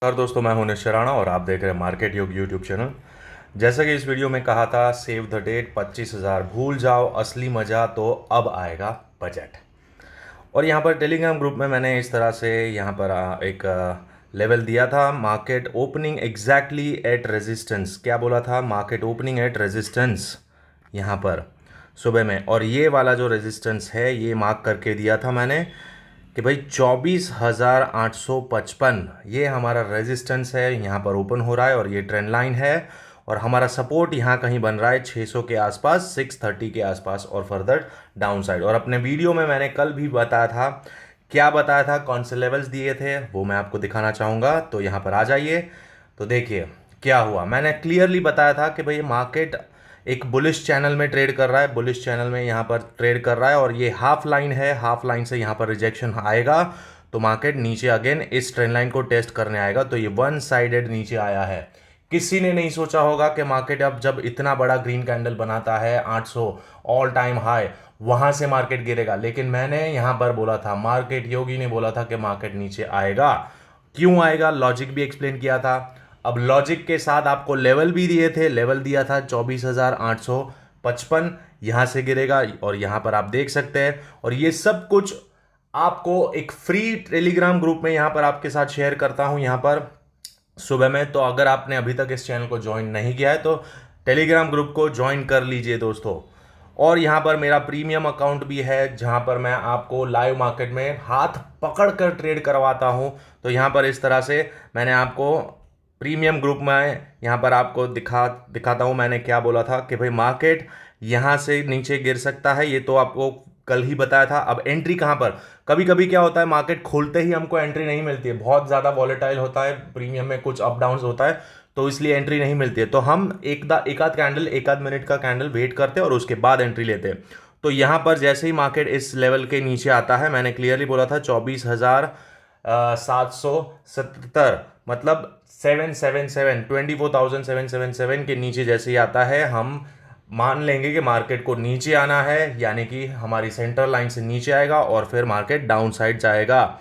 नमस्कार दोस्तों, मैं हूं निश्चय राणा और आप देख रहे हैं मार्केट योग यूट्यूब चैनल। जैसा कि इस वीडियो में कहा था, सेव द डेट 25,000 भूल जाओ, असली मज़ा तो अब आएगा बजट। और यहाँ पर टेलीग्राम ग्रुप में मैंने इस तरह से यहाँ पर एक लेवल दिया था, market opening exactly at resistance. क्या बोला था? मार्केट ओपनिंग एट रेजिस्टेंस यहाँ पर सुबह में। और ये वाला जो रेजिस्टेंस है ये मार्क करके दिया था मैंने कि भाई 24,855 ये हमारा रेजिस्टेंस है, यहाँ पर ओपन हो रहा है और ये ट्रेंड लाइन है। और हमारा सपोर्ट यहाँ कहीं बन रहा है 600 के आसपास, 630 के आसपास और फर्दर डाउन साइड। और अपने वीडियो में मैंने कल भी बताया था, क्या बताया था, कौन से लेवल्स दिए थे, वो मैं आपको दिखाना चाहूँगा। तो यहाँ पर आ जाइए। तो देखिए क्या हुआ। मैंने क्लियरली बताया था कि भाई मार्केट एक बुलिश चैनल में ट्रेड कर रहा है, बुलिश चैनल में यहाँ पर ट्रेड कर रहा है और ये हाफ लाइन है, हाफ लाइन से यहाँ पर रिजेक्शन आएगा तो मार्केट नीचे अगेन इस ट्रेंड लाइन को टेस्ट करने आएगा। तो ये वन साइडेड नीचे आया है। किसी ने नहीं सोचा होगा कि मार्केट अब जब इतना बड़ा ग्रीन कैंडल बनाता है 800 ऑल टाइम हाई, वहां से मार्केट गिरेगा। लेकिन मैंने यहां पर बोला था, मार्केट योगी ने बोला था कि मार्केट नीचे आएगा। क्यों आएगा, लॉजिक भी एक्सप्लेन किया था। अब लॉजिक के साथ आपको लेवल भी दिए थे, लेवल दिया था 24,855, यहां से गिरेगा और यहां पर आप देख सकते हैं। और ये सब कुछ आपको एक फ्री टेलीग्राम ग्रुप में यहां पर आपके साथ शेयर करता हूं यहां पर सुबह में। तो अगर आपने अभी तक इस चैनल को ज्वाइन नहीं किया है तो टेलीग्राम ग्रुप को ज्वाइन कर लीजिए दोस्तों। और यहाँ पर मेरा प्रीमियम अकाउंट भी है जहाँ पर मैं आपको लाइव मार्केट में हाथ पकड़ कर ट्रेड करवाता हूँ। तो यहाँ पर इस तरह से मैंने आपको प्रीमियम ग्रुप में यहाँ पर आपको दिखाता हूँ। मैंने क्या बोला था कि भाई मार्केट यहाँ से नीचे गिर सकता है, ये तो आपको कल ही बताया था। अब एंट्री कहाँ पर? कभी कभी क्या होता है, मार्केट खोलते ही हमको एंट्री नहीं मिलती है, बहुत ज़्यादा वॉलेटाइल होता है, प्रीमियम में कुछ अप डाउन होता है, तो इसलिए एंट्री नहीं मिलती है। तो हम एक आध कैंडल, एक आध मिनट का कैंडल वेट करते हैं और उसके बाद एंट्री लेते हैं। तो यहाँ पर जैसे ही मार्केट इस लेवल के नीचे आता है, मैंने क्लियरली बोला था 24,777 मतलब 777 24,777 के नीचे जैसे ही आता है, हम मान लेंगे कि मार्केट को नीचे आना है, यानी कि हमारी सेंट्रल लाइन से नीचे आएगा और फिर मार्केट डाउन साइड जाएगा।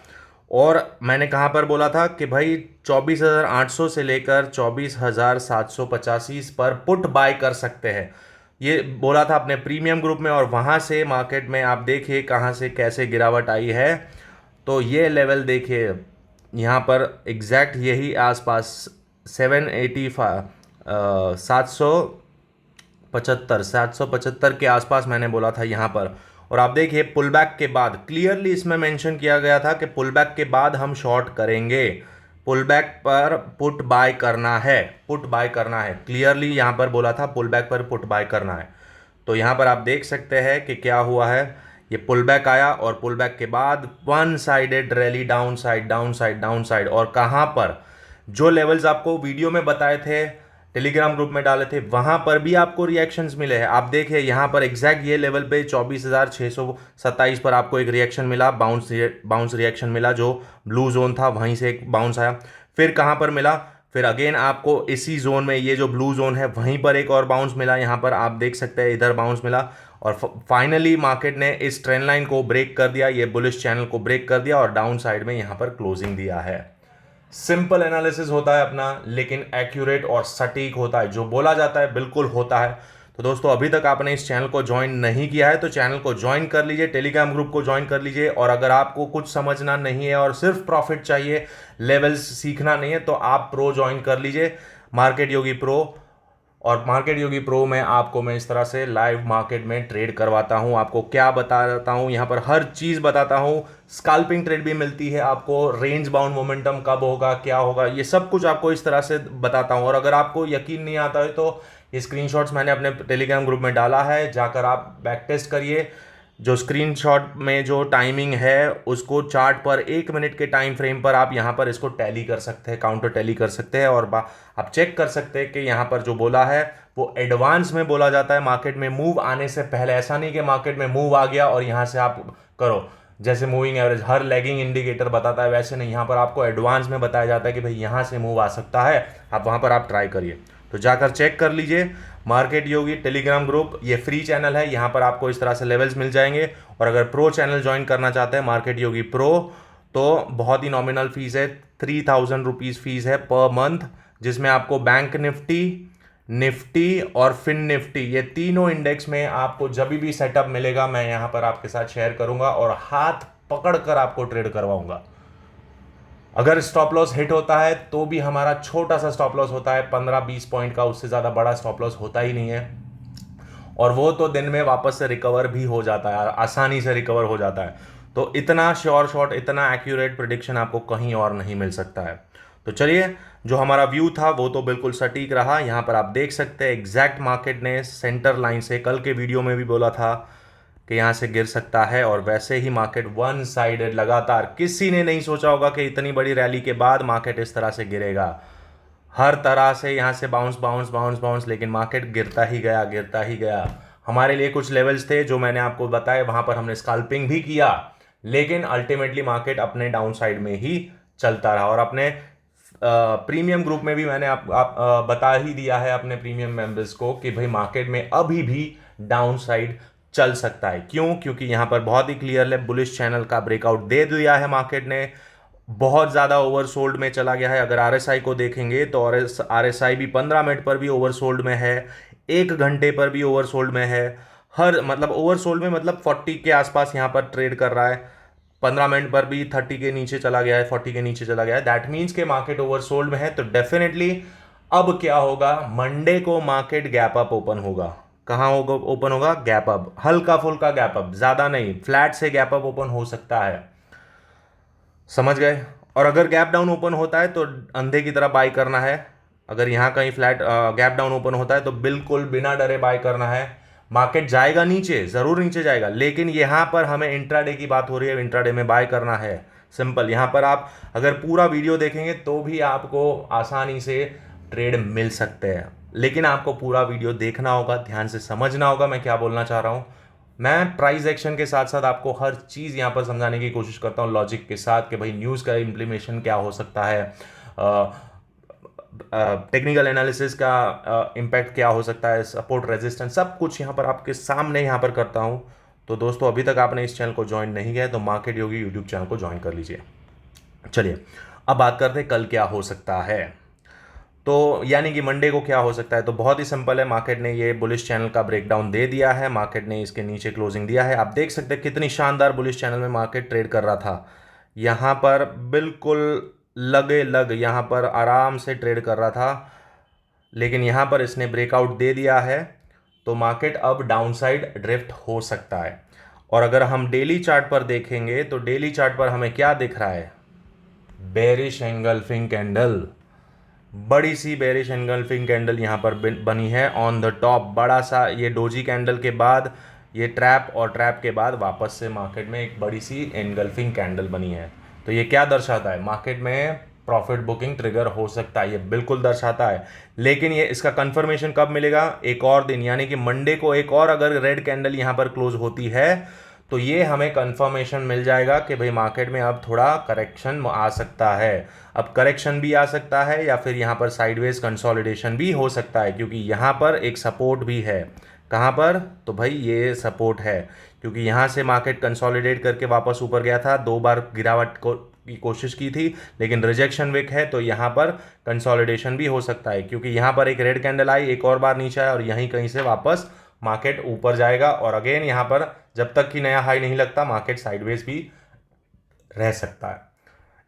और मैंने कहाँ पर बोला था कि भाई 24,800 से लेकर 24,785 पर पुट बाय कर सकते हैं, ये बोला था अपने प्रीमियम ग्रुप में। और वहाँ से मार्केट में आप देखिए कहाँ से कैसे गिरावट आई है। तो ये लेवल देखिए यहाँ पर एग्जैक्ट यही आसपास 785 775 के आसपास मैंने बोला था यहाँ पर। और आप देखिए पुल बैक के बाद क्लियरली इसमें मेंशन किया गया था कि पुल बैक के बाद हम शॉर्ट करेंगे, पुल बैक पर पुट बाय करना है, पुट बाय करना है, क्लियरली यहाँ पर बोला था पुल बैक पर पुट बाय करना है। तो यहाँ पर आप देख सकते हैं कि क्या हुआ है, ये पुल बैक आया और पुल बैक के बाद one sided rally, down side down side down side. और कहाँ पर जो लेवल्स आपको वीडियो में बताए थे, टेलीग्राम ग्रुप में डाले थे, वहां पर भी आपको रिएक्शंस मिले हैं। आप देखिए यहाँ पर एग्जैक्ट ये लेवल पे 24,627 पर आपको एक रिएक्शन मिला, बाउंस रिएक्शन मिला, जो ब्लू जोन था वहीं से एक बाउंस आया। फिर कहाँ पर मिला? फिर अगेन आपको इसी जोन में, ये जो ब्लू जोन है वहीं पर एक और बाउंस मिला, यहाँ पर आप देख सकते हैं इधर बाउंस मिला। और फाइनली मार्केट ने इस ट्रेंड लाइन को ब्रेक कर दिया, ये बुलिश चैनल को ब्रेक कर दिया और डाउन साइड में यहाँ पर क्लोजिंग दिया है। सिंपल एनालिसिस होता है अपना, लेकिन एक्यूरेट और सटीक होता है, जो बोला जाता है बिल्कुल होता है। तो दोस्तों अभी तक आपने इस चैनल को ज्वाइन नहीं किया है तो चैनल को ज्वाइन कर लीजिए, टेलीग्राम ग्रुप को ज्वाइन कर लीजिए। और अगर आपको कुछ समझना नहीं है और सिर्फ प्रॉफिट चाहिए, लेवल्स सीखना नहीं है, तो आप प्रो ज्वाइन कर लीजिए, मार्केट योगी प्रो। और मार्केट योगी प्रो में आपको मैं इस तरह से लाइव मार्केट में ट्रेड करवाता हूं, आपको क्या बताता हूं, यहां पर हर चीज़ बताता हूं। स्कैल्पिंग ट्रेड भी मिलती है आपको, रेंज बाउंड मोमेंटम कब होगा, क्या होगा, ये सब कुछ आपको इस तरह से बताता हूं। और अगर आपको यकीन नहीं आता है तो ये स्क्रीनशॉट्स मैंने अपने टेलीग्राम ग्रुप में डाला है, जाकर आप बैक टेस्ट करिए। जो स्क्रीनशॉट में जो टाइमिंग है उसको चार्ट पर 1 मिनट के टाइम फ्रेम पर आप यहाँ पर इसको टैली कर सकते हैं, काउंटर टैली कर सकते हैं। और आप चेक कर सकते हैं कि यहाँ पर जो बोला है वो एडवांस में बोला जाता है, मार्केट में मूव आने से पहले। ऐसा नहीं कि मार्केट में मूव आ गया और यहाँ से आप करो, जैसे मूविंग एवरेज हर लैगिंग इंडिकेटर बताता है वैसे नहीं, यहाँ पर आपको एडवांस में बताया जाता है कि भाई यहाँ से मूव आ सकता है, आप वहाँ पर आप ट्राई करिए। तो जाकर चेक कर लीजिए मार्केट योगी टेलीग्राम ग्रुप, ये फ्री चैनल है, यहाँ पर आपको इस तरह से लेवल्स मिल जाएंगे। और अगर प्रो चैनल ज्वाइन करना चाहते हैं मार्केट योगी प्रो, तो बहुत ही नॉमिनल फीस है, 3000 रुपीज़ फीस है पर मंथ, जिसमें आपको बैंक निफ्टी, निफ्टी और फिन निफ्टी ये तीनों इंडेक्स में आपको जब भी सेटअप मिलेगा मैं यहाँ पर आपके साथ शेयर करूंगा और हाथ पकड़ कर आपको ट्रेड करवाऊंगा। अगर स्टॉप लॉस हिट होता है तो भी हमारा छोटा सा स्टॉप लॉस होता है 15-20 पॉइंट का, उससे ज़्यादा बड़ा स्टॉप लॉस होता ही नहीं है, और वो तो दिन में वापस से रिकवर भी हो जाता है, आसानी से रिकवर हो जाता है। तो इतना श्योर शॉट, इतना एक्यूरेट प्रिडिक्शन आपको कहीं और नहीं मिल सकता है। तो चलिए, जो हमारा व्यू था वो तो बिल्कुल सटीक रहा। यहाँ पर आप देख सकते हैं एग्जैक्ट मार्केट ने सेंटर लाइन से, कल के वीडियो में भी बोला था कि यहाँ से गिर सकता है, और वैसे ही मार्केट वन साइडेड लगातार, किसी ने नहीं सोचा होगा कि इतनी बड़ी रैली के बाद मार्केट इस तरह से गिरेगा। हर तरह से यहाँ से बाउंस बाउंस बाउंस बाउंस, लेकिन मार्केट गिरता ही गया, गिरता ही गया। हमारे लिए कुछ लेवल्स थे जो मैंने आपको बताए, वहां पर हमने स्कैल्पिंग भी किया, लेकिन अल्टीमेटली मार्केट अपने डाउन साइड में ही चलता रहा। और अपने प्रीमियम ग्रुप में भी मैंने आप बता ही दिया है अपने प्रीमियम मेंबर्स को कि भाई मार्केट में अभी भी डाउन साइड चल सकता है। क्यों? क्योंकि यहाँ पर बहुत ही क्लियरली बुलिश चैनल का ब्रेकआउट दे दिया है मार्केट ने, बहुत ज़्यादा ओवरसोल्ड में चला गया है। अगर आरएसआई को देखेंगे तो आरएसआई भी 15 मिनट पर भी ओवरसोल्ड में है, 1 घंटे पर भी ओवरसोल्ड में है। हर मतलब ओवरसोल्ड में मतलब 40 के आसपास यहाँ पर ट्रेड कर रहा है, 15 मिनट पर भी 30 के नीचे चला गया है, 40 के नीचे चला गया है। दैट मीन्स के मार्केट ओवरसोल्ड में है। तो डेफिनेटली अब क्या होगा, मंडे को मार्केट गैप अप ओपन होगा। कहाँ होगा ओपन होगा? गैप अप, हल्का फुल्का गैप अप, ज़्यादा नहीं, फ्लैट से गैप अप ओपन हो सकता है, समझ गए। और अगर गैप डाउन ओपन होता है तो अंधे की तरह बाई करना है। अगर यहाँ कहीं फ्लैट गैप डाउन ओपन होता है तो बिल्कुल बिना डरे बाई करना है। मार्केट जाएगा नीचे, ज़रूर नीचे जाएगा, लेकिन यहाँ पर हमें इंट्राडे की बात हो रही है, इंट्राडे में बाय करना है। सिंपल, यहाँ पर आप अगर पूरा वीडियो देखेंगे तो भी आपको आसानी से ट्रेड मिल सकते हैं, लेकिन आपको पूरा वीडियो देखना होगा, ध्यान से समझना होगा मैं क्या बोलना चाह रहा हूँ। मैं प्राइस एक्शन के साथ साथ आपको हर चीज़ यहाँ पर समझाने की कोशिश करता हूँ लॉजिक के साथ कि भाई न्यूज़ का इम्प्लीमेशन क्या हो सकता है, टेक्निकल एनालिसिस का इम्पैक्ट क्या हो सकता है, सपोर्ट रेजिस्टेंस, सब कुछ यहाँ पर आपके सामने यहाँ पर करता हूँ। तो दोस्तों, अभी तक आपने इस चैनल को ज्वाइन नहीं किया है तो मार्केट योगी यूट्यूब चैनल को ज्वाइन कर लीजिए। चलिए, अब बात करते हैं कल क्या हो सकता है। तो यानी कि मंडे को क्या हो सकता है, तो बहुत ही सिंपल है। मार्केट ने ये बुलिश चैनल का ब्रेकडाउन दे दिया है, मार्केट ने इसके नीचे क्लोजिंग दिया है। आप देख सकते हैं कितनी शानदार बुलिश चैनल में मार्केट ट्रेड कर रहा था, यहाँ पर बिल्कुल लगे लग यहाँ पर आराम से ट्रेड कर रहा था, लेकिन यहाँ पर इसने ब्रेकआउट दे दिया है तो मार्केट अब डाउनसाइड ड्रिफ्ट हो सकता है। और अगर हम डेली चार्ट पर देखेंगे तो डेली चार्ट पर हमें क्या दिख रहा है? बेरिश एंगल्फिंग कैंडल, बड़ी सी बेरिश एंगल्फिंग कैंडल यहाँ पर बनी है ऑन द टॉप, बड़ा सा ये डोजी कैंडल के बाद ये ट्रैप, और ट्रैप के बाद वापस से मार्केट में एक बड़ी सी एंगल्फिंग कैंडल बनी है। तो ये क्या दर्शाता है? मार्केट में प्रॉफिट बुकिंग ट्रिगर हो सकता है, ये बिल्कुल दर्शाता है। लेकिन ये इसका कंफर्मेशन कब मिलेगा? एक और दिन, यानी कि मंडे को एक और अगर रेड कैंडल यहाँ पर क्लोज होती है तो ये हमें कंफर्मेशन मिल जाएगा कि भाई मार्केट में अब थोड़ा करेक्शन आ सकता है। अब करेक्शन भी आ सकता है या फिर यहाँ पर साइडवेज कंसोलिडेशन भी हो सकता है, क्योंकि यहाँ पर एक सपोर्ट भी है। कहाँ पर? तो भाई ये सपोर्ट है, क्योंकि यहाँ से मार्केट कंसोलिडेट करके वापस ऊपर गया था, 2 बार गिरावट की कोशिश की थी, लेकिन रिजेक्शन विक है, तो यहाँ पर कंसोलिडेशन भी हो सकता है, क्योंकि यहाँ पर एक रेड कैंडल आई, एक और बार नीचे आया और यहीं कहीं से वापस मार्केट ऊपर जाएगा। और अगेन यहाँ पर जब तक कि नया हाई नहीं लगता मार्केट साइडवेज भी रह सकता है।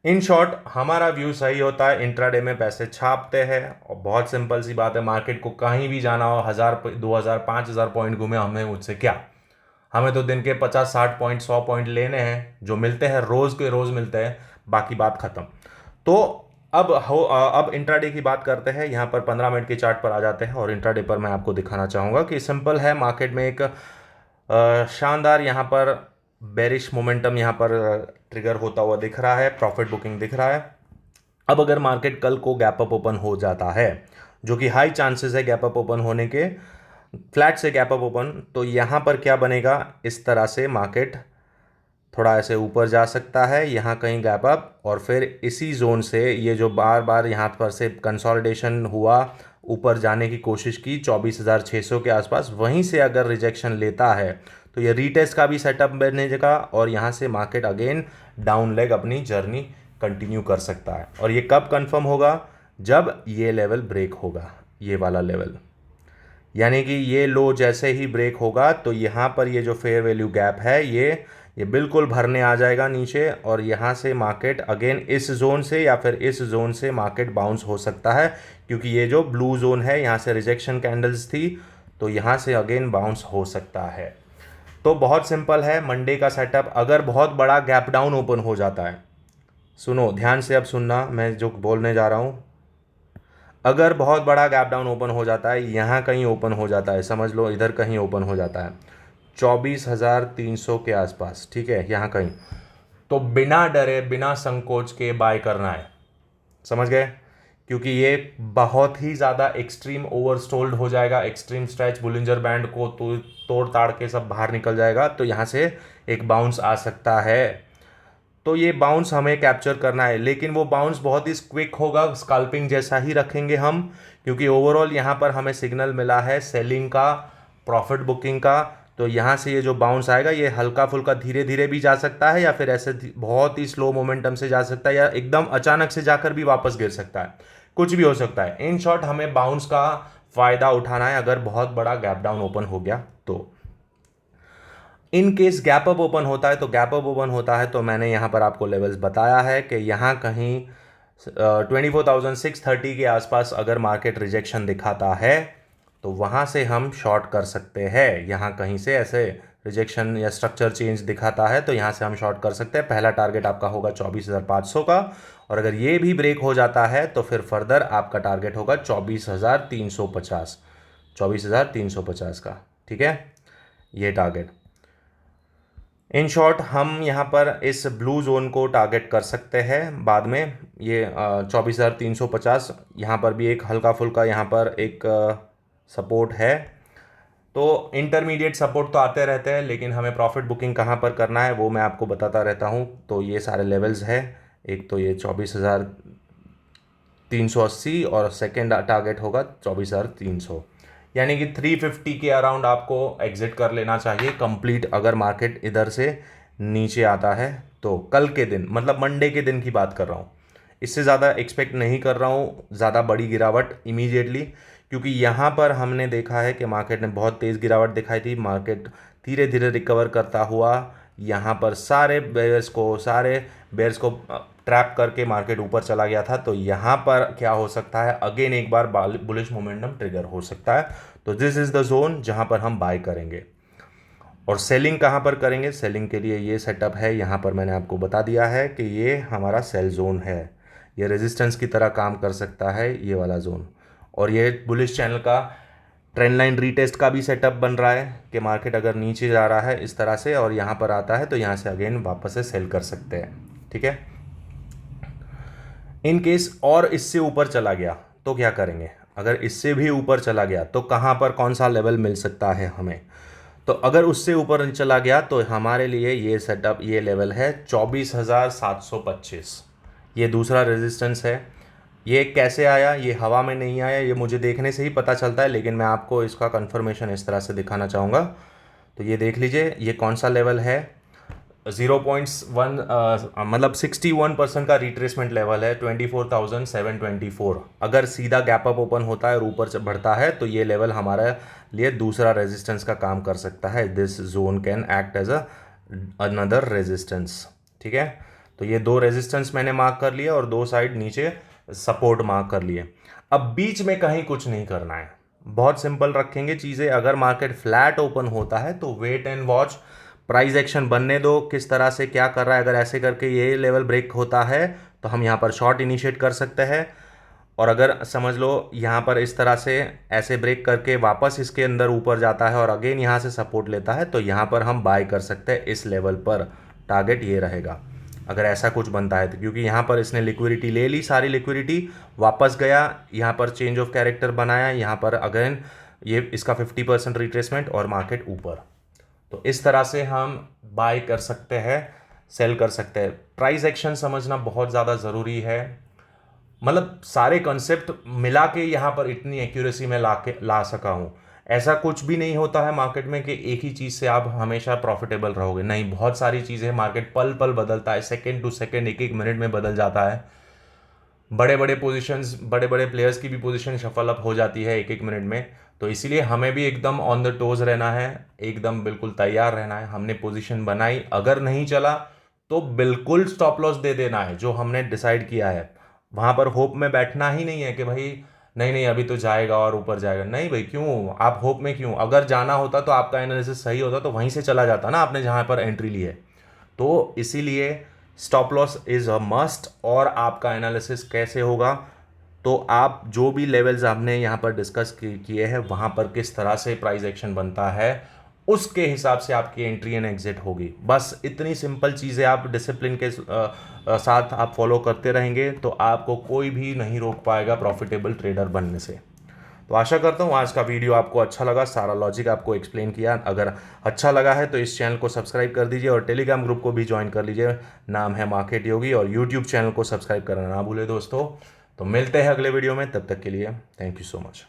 इन शॉर्ट, हमारा व्यू सही होता है, इंट्राडे में पैसे छापते हैं, और बहुत सिंपल सी बात है, मार्केट को कहीं भी जाना हो, 1000 2000 5000 पॉइंट घूमे, हमें मुझसे क्या, हमें तो दिन के 50-60 पॉइंट 100 पॉइंट लेने हैं, जो मिलते हैं रोज़ के रोज़ मिलते हैं, बाकी बात ख़त्म। तो अब इंट्राडे की बात करते हैं। यहाँ पर 15 मिनट के चार्ट पर आ जाते हैं और इंट्राडे पर मैं आपको दिखाना चाहूँगा कि सिंपल है, मार्केट में एक शानदार यहाँ पर बेरिश मोमेंटम यहाँ पर ट्रिगर होता हुआ दिख रहा है, प्रॉफिट बुकिंग दिख रहा है। अब अगर मार्केट कल को गैप अप ओपन हो जाता है, जो कि हाई चांसेस है गैप अप ओपन होने के, फ्लैट से गैप अप ओपन, तो यहाँ पर क्या बनेगा? इस तरह से मार्केट थोड़ा ऐसे ऊपर जा सकता है, यहाँ कहीं गैप अप, और फिर इसी जोन से ये जो बार बार यहाँ पर से कंसोलिडेशन हुआ, ऊपर जाने की कोशिश की 24,600 के आसपास, वहीं से अगर रिजेक्शन लेता है तो ये रीटेस्ट का भी सेटअप बनेगा और यहाँ से मार्केट अगेन डाउन लेग अपनी जर्नी कंटिन्यू कर सकता है। और ये कब कंफर्म होगा? जब ये लेवल ब्रेक होगा, ये वाला लेवल, यानी कि ये लो जैसे ही ब्रेक होगा तो यहाँ पर ये जो फेयर वैल्यू गैप है ये बिल्कुल भरने आ जाएगा नीचे, और यहाँ से मार्केट अगेन इस जोन से या फिर इस जोन से मार्केट बाउंस हो सकता है, क्योंकि ये जो ब्लू जोन है यहाँ से रिजेक्शन कैंडल्स थी, तो यहाँ से अगेन बाउंस हो सकता है। तो बहुत सिंपल है मंडे का सेटअप। अगर बहुत बड़ा गैप डाउन ओपन हो जाता है, सुनो ध्यान से, अब सुनना मैं जो बोलने जा रहा हूँ, अगर बहुत बड़ा गैप डाउन ओपन हो जाता है, यहाँ कहीं ओपन हो जाता है, समझ लो इधर कहीं ओपन हो जाता है 24,300 के आसपास, ठीक है, यहाँ कहीं, तो बिना डरे बिना संकोच के बाय करना है, समझ गए? क्योंकि ये बहुत ही ज़्यादा एक्सट्रीम ओवरस्टोल्ड हो जाएगा, एक्सट्रीम स्ट्रेच बुलिंजर बैंड को तो तोड़ ताड़ के सब बाहर निकल जाएगा, तो यहाँ से एक बाउंस आ सकता है। तो ये बाउंस हमें कैप्चर करना है, लेकिन वो बाउंस बहुत ही क्विक होगा, स्कैल्पिंग जैसा ही रखेंगे हम, क्योंकि ओवरऑल यहाँ पर हमें सिग्नल मिला है सेलिंग का, प्रॉफिट बुकिंग का। तो यहाँ से ये जो बाउंस आएगा ये हल्का फुल्का धीरे धीरे भी जा सकता है, या फिर ऐसे बहुत ही स्लो मोमेंटम से जा सकता है, या एकदम अचानक से जाकर भी वापस गिर सकता है, कुछ भी हो सकता है। इन शॉर्ट हमें बाउंस का फ़ायदा उठाना है अगर बहुत बड़ा गैप डाउन ओपन हो गया तो। In case gap up open होता है, तो गैप अप ओपन होता है तो मैंने यहाँ पर आपको लेवल्स बताया है कि यहाँ कहीं 24,630 के आसपास अगर मार्केट रिजेक्शन दिखाता है तो वहाँ से हम शॉर्ट कर सकते हैं। यहाँ कहीं से ऐसे रिजेक्शन या स्ट्रक्चर चेंज दिखाता है तो यहाँ से हम शॉर्ट कर सकते हैं। पहला टारगेट आपका होगा 24,500 का, और अगर ये भी ब्रेक हो जाता है तो फिर फर्दर आपका टारगेट होगा 24,350, 24,350 का, ठीक है, ये टारगेट। इन शॉर्ट हम यहाँ पर इस ब्लू जोन को टारगेट कर सकते हैं बाद में। ये 24,350, यहाँ पर भी एक हल्का फुल्का यहाँ पर एक सपोर्ट है। तो इंटरमीडिएट सपोर्ट तो आते रहते हैं, लेकिन हमें प्रॉफिट बुकिंग कहाँ पर करना है वो मैं आपको बताता रहता हूँ। तो ये सारे लेवल्स है, एक तो ये 24,380 और सेकेंड टारगेट होगा 24,300, यानी कि 350 के अराउंड आपको एग्जिट कर लेना चाहिए कंप्लीट, अगर मार्केट इधर से नीचे आता है तो। कल के दिन मतलब मंडे के दिन की बात कर रहा हूँ, इससे ज़्यादा एक्सपेक्ट नहीं कर रहा हूँ ज़्यादा बड़ी गिरावट इमीडिएटली, क्योंकि यहाँ पर हमने देखा है कि मार्केट ने बहुत तेज़ गिरावट दिखाई थी। मार्केट धीरे धीरे रिकवर करता हुआ यहाँ पर सारे बेयर्स को ट्रैप करके मार्केट ऊपर चला गया था। तो यहाँ पर क्या हो सकता है, अगेन एक बार बुलिश मोमेंटम ट्रिगर हो सकता है। तो दिस इज़ द जोन जहाँ पर हम बाय करेंगे। और सेलिंग कहाँ पर करेंगे? सेलिंग के लिए ये सेटअप है, यहाँ पर मैंने आपको बता दिया है कि ये हमारा सेल जोन है, ये रेजिस्टेंस की तरह काम कर सकता है ये वाला जोन। और ये बुलिश चैनल का ट्रेंड लाइन रीटेस्ट का भी सेटअप बन रहा है कि मार्केट अगर नीचे जा रहा है इस तरह से और यहाँ पर आता है तो यहाँ से अगेन वापस से सेल कर सकते हैं, ठीक है। इन केस और इससे ऊपर चला गया तो क्या करेंगे? अगर इससे भी ऊपर चला गया तो कहाँ पर कौन सा लेवल मिल सकता है हमें? तो अगर उससे ऊपर चला गया तो हमारे लिए ये सेटअप, ये लेवल है 24,725, ये दूसरा रेजिस्टेंस है। ये कैसे आया? ये हवा में नहीं आया, ये मुझे देखने से ही पता चलता है, लेकिन मैं आपको इसका कंफर्मेशन इस तरह से दिखाना चाहूँगा। तो ये देख लीजिए, ये कौन सा लेवल है, 0.1 मतलब 61% का रिट्रेसमेंट लेवल है, 24,724। अगर सीधा गैप अप ओपन होता है और ऊपर बढ़ता है तो ये लेवल हमारे लिए दूसरा रेजिस्टेंस का काम कर सकता है। This zone can act as another resistance, ठीक है। तो ये दो रेजिस्टेंस मैंने मार्क कर लिया और दो साइड नीचे सपोर्ट मार्क कर लिए। अब बीच में कहीं कुछ नहीं करना है, बहुत सिंपल रखेंगे चीज़ें। अगर मार्केट फ्लैट ओपन होता है तो wait and watch, price action बनने दो, किस तरह से क्या कर रहा है। अगर ऐसे करके ये लेवल ब्रेक होता है तो हम यहाँ पर शॉर्ट इनिशिएट कर सकते हैं, और अगर समझ लो यहाँ पर इस तरह से ऐसे ब्रेक करके वापस इसके अंदर ऊपर जाता है और अगेन यहाँ से सपोर्ट लेता है तो यहाँ पर हम बाय कर सकते हैं। इस लेवल पर टारगेट ये रहेगा अगर ऐसा कुछ बनता है तो, क्योंकि यहाँ पर इसने लिक्विडिटी ले ली, सारी लिक्विडिटी वापस गया, यहाँ पर चेंज ऑफ कैरेक्टर बनाया, यहाँ पर अगेन ये इसका 50% रिट्रेसमेंट और मार्केट ऊपर। तो इस तरह से हम बाय कर सकते हैं, सेल कर सकते हैं। प्राइस एक्शन समझना बहुत ज़्यादा ज़रूरी है, मतलब सारे कॉन्सेप्ट मिला के यहाँ पर इतनी एक्यूरेसी में ला सका हूँ। ऐसा कुछ भी नहीं होता है मार्केट में कि एक ही चीज़ से आप हमेशा प्रॉफिटेबल रहोगे, नहीं, बहुत सारी चीज़ें, मार्केट पल पल बदलता है, सेकंड टू सेकंड, एक एक मिनट में बदल जाता है। बड़े बड़े पोजीशंस, बड़े बड़े प्लेयर्स की भी पोजीशन शफल अप हो जाती है एक एक मिनट में। तो इसीलिए हमें भी एकदम ऑन द टोज रहना है, एकदम बिल्कुल तैयार रहना है। हमने पोजीशन बनाई, अगर नहीं चला तो बिल्कुल स्टॉप लॉस दे देना है जो हमने डिसाइड किया है। वहाँ पर होप में बैठना ही नहीं है कि भाई नहीं नहीं अभी तो जाएगा और ऊपर जाएगा, नहीं भाई, क्यों आप होप में क्यों? अगर जाना होता तो आपका एनालिसिस सही होता तो वहीं से चला जाता ना आपने जहाँ पर एंट्री ली है। तो इसीलिए stop loss is a must. और आपका एनालिसिस कैसे होगा? तो आप जो भी लेवल्स आपने यहाँ पर डिस्कस किए हैं वहाँ पर किस तरह से प्राइस एक्शन बनता है उसके हिसाब से आपकी एंट्री एंड एग्जिट होगी। बस इतनी सिंपल चीज़ें आप डिसिप्लिन के साथ आप फॉलो करते रहेंगे तो आपको कोई भी नहीं रोक पाएगा प्रॉफिटेबल ट्रेडर बनने से। तो आशा करता हूँ आज का वीडियो आपको अच्छा लगा, सारा लॉजिक आपको एक्सप्लेन किया। अगर अच्छा लगा है तो इस चैनल को सब्सक्राइब कर दीजिए और टेलीग्राम ग्रुप को भी ज्वाइन कर लीजिए, नाम है मार्केट योगी। और यूट्यूब चैनल को सब्सक्राइब करना ना भूले दोस्तों। तो मिलते हैं अगले वीडियो में, तब तक के लिए थैंक यू सो मच।